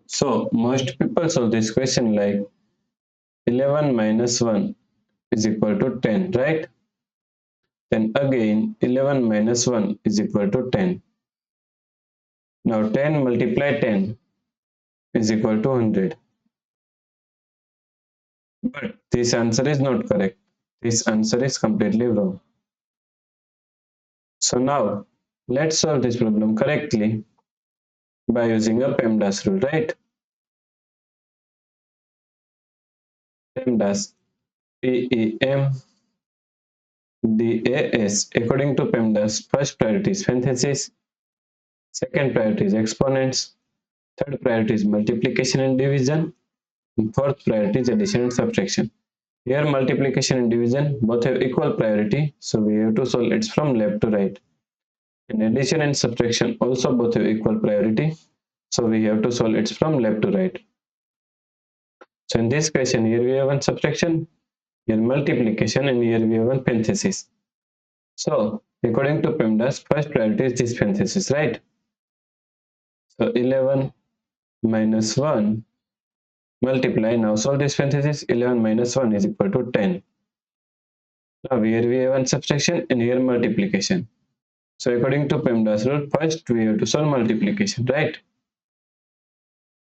So most people solve this question like 11 minus 1 is equal to 10, right? Then again 11 minus 1 is equal to 10. Now 10 multiply 10 is equal to 100. But this answer is not correct. This answer is completely wrong. So now let's solve this problem correctly by using a PEMDAS rule, right? PEMDAS, PEMDAS. According to PEMDAS, first priority is parentheses, second priority is exponents, third priority is multiplication and division, and fourth priority is addition and subtraction. Here multiplication and division both have equal priority, so we have to solve it from left to right. And addition and subtraction also both have equal priority, so we have to solve it from left to right. So in this question, here we have one subtraction, here multiplication, and here we have one parenthesis. So according to PEMDAS, first priority is this parenthesis, right? So 11 minus 1 multiply, now solve this parenthesis, 11 minus 1 is equal to 10. Now here we have one subtraction and here multiplication. So according to PEMDAS rule, first we have to solve multiplication, right?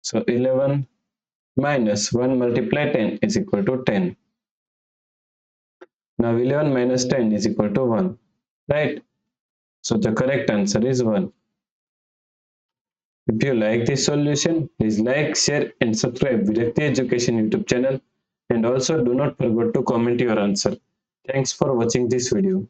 So 11 minus 1 multiply 10 is equal to 10. Now 11 minus 10 is equal to 1, right? So the correct answer is 1. If you like this solution, please like, share and subscribe Virakti Education YouTube channel, and also do not forget to comment your answer. Thanks for watching this video.